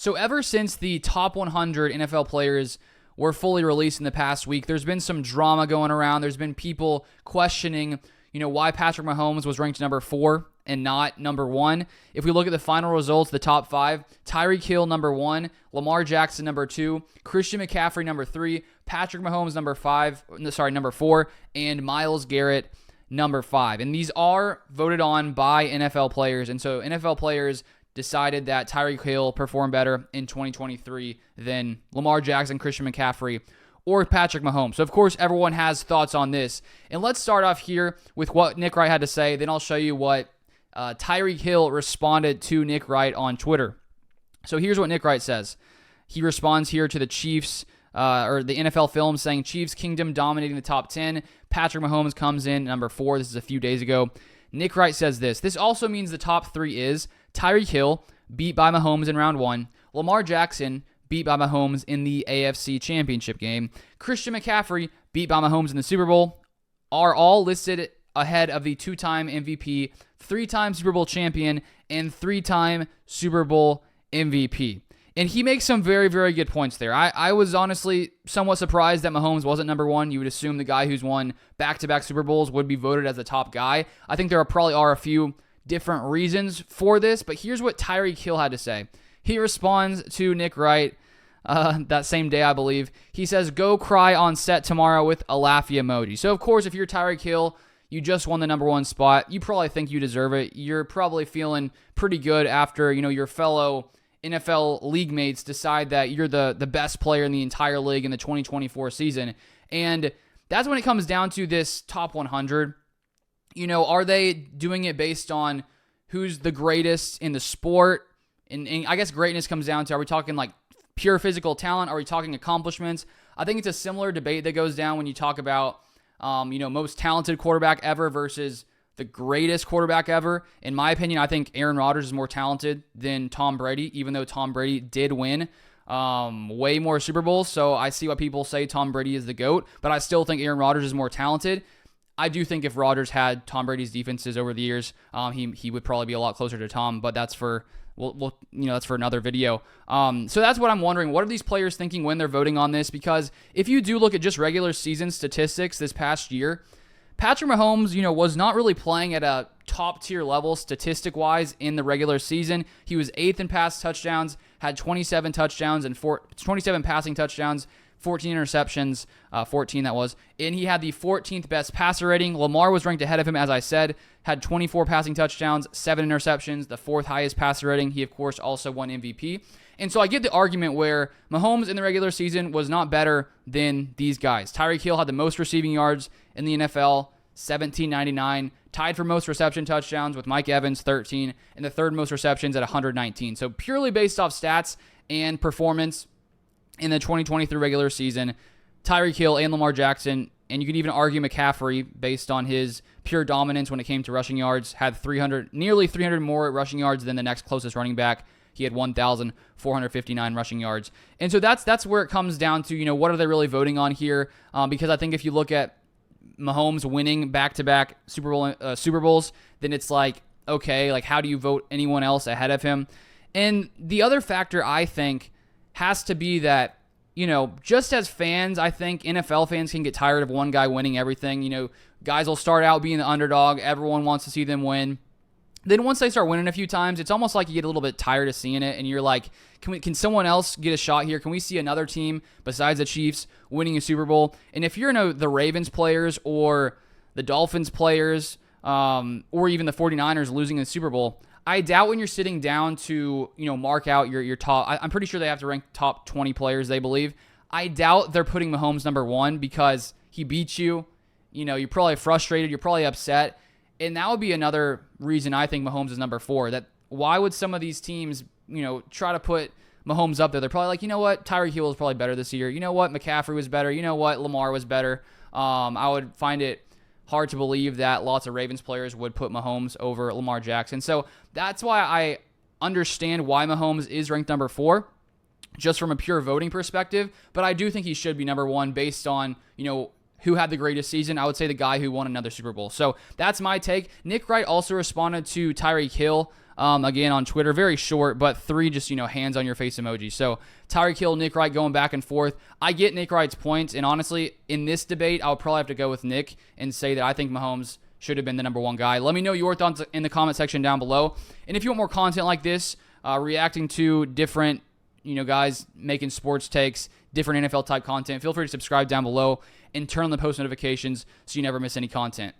So ever since the top 100 NFL players were fully released in the past week, there's been some drama going around. There's been people questioning, why Patrick Mahomes was ranked number 4 and not number 1. If we look at the final results, the top 5, Tyreek Hill number 1, Lamar Jackson number 2, Christian McCaffrey number 3, Patrick Mahomes number 4, and Myles Garrett number 5. And these are voted on by NFL players. And so NFL players decided that Tyreek Hill performed better in 2023 than Lamar Jackson, Christian McCaffrey, or Patrick Mahomes. So, of course, everyone has thoughts on this. And let's start off here with what Nick Wright had to say. Then I'll show you what Tyreek Hill responded to Nick Wright on Twitter. So here's what Nick Wright says. He responds here to the Chiefs, or the NFL film, saying, Chiefs Kingdom dominating the top 10. Patrick Mahomes comes in number 4. This is a few days ago. Nick Wright says this. This also means the top 3 is Tyreek Hill, beat by Mahomes in round 1. Lamar Jackson, beat by Mahomes in the AFC Championship game. Christian McCaffrey, beat by Mahomes in the Super Bowl, are all listed ahead of the 2-time MVP, 3-time Super Bowl champion, and 3-time Super Bowl MVP. And he makes some very, very good points there. I was honestly somewhat surprised that Mahomes wasn't number 1. You would assume the guy who's won back-to-back Super Bowls would be voted as the top guy. I think there probably are a few different reasons for this, but here's what Tyreek Hill had to say. He responds to Nick Wright that same day, I believe. He says, go cry on set tomorrow with a laughy emoji. So, of course, if you're Tyreek Hill, you just won the number 1 spot. You probably think you deserve it. You're probably feeling pretty good after, your fellow NFL league mates decide that you're the best player in the entire league in the 2024 season. And that's when it comes down to this top 100. Are they doing it based on who's the greatest in the sport? And I guess greatness comes down to, are we talking like pure physical talent? Are we talking accomplishments? I think it's a similar debate that goes down when you talk about, most talented quarterback ever versus the greatest quarterback ever. In my opinion, I think Aaron Rodgers is more talented than Tom Brady, even though Tom Brady did win way more Super Bowls. So I see why people say Tom Brady is the GOAT, but I still think Aaron Rodgers is more talented. I do think if Rodgers had Tom Brady's defenses over the years, he would probably be a lot closer to Tom, but that's for that's for another video. So that's what I'm wondering. What are these players thinking when they're voting on this? Because if you do look at just regular season statistics this past year, Patrick Mahomes, was not really playing at a top-tier level statistic-wise in the regular season. He was 8th in pass touchdowns, had 27 touchdowns and 27 passing touchdowns, 14 interceptions, 14 that was, and he had the 14th best passer rating. Lamar was ranked ahead of him, as I said, had 24 passing touchdowns, 7 interceptions, the 4th highest passer rating. He, of course, also won MVP. And so I get the argument where Mahomes in the regular season was not better than these guys. Tyreek Hill had the most receiving yards in the NFL, 1799, tied for most reception touchdowns with Mike Evans, 13, and the 3rd most receptions at 119. So purely based off stats and performance in the 2023 regular season, Tyreek Hill and Lamar Jackson, and you can even argue McCaffrey based on his pure dominance when it came to rushing yards, had nearly 300 more rushing yards than the next closest running back. He had 1,459 rushing yards. And so that's where it comes down to, what are they really voting on here? Because I think if you look at Mahomes winning back-to-back Super Bowls, then it's like, okay, like how do you vote anyone else ahead of him? And the other factor I think has to be that, just as fans, I think NFL fans can get tired of one guy winning everything. Guys will start out being the underdog. Everyone wants to see them win. Then once they start winning a few times, it's almost like you get a little bit tired of seeing it, and you're like, can someone else get a shot here? Can we see another team besides the Chiefs winning a Super Bowl? And if you're the Ravens players or the Dolphins players or even the 49ers losing the Super Bowl, I doubt when you're sitting down to mark out your top, I'm pretty sure they have to rank top 20 players, they believe. I doubt they're putting Mahomes number 1 because he beat you. You're probably frustrated. You're probably upset. And that would be another reason I think Mahomes is number 4. That why would some of these teams, try to put Mahomes up there? They're probably like, you know what, Tyreek Hill was probably better this year. You know what, McCaffrey was better. You know what, Lamar was better. I would find it hard to believe that lots of Ravens players would put Mahomes over Lamar Jackson. So that's why I understand why Mahomes is ranked number 4, just from a pure voting perspective. But I do think he should be number 1 based on, who had the greatest season, I would say the guy who won another Super Bowl. So that's my take. Nick Wright also responded to Tyreek Hill, again on Twitter. Very short, but 3 just, hands on your face emojis. So Tyreek Hill, Nick Wright going back and forth. I get Nick Wright's points, and honestly, in this debate, I would probably have to go with Nick and say that I think Mahomes should have been the number 1 guy. Let me know your thoughts in the comment section down below. And if you want more content like this, reacting to different, guys making sports takes, different NFL type content, feel free to subscribe down below and turn on the post notifications so you never miss any content.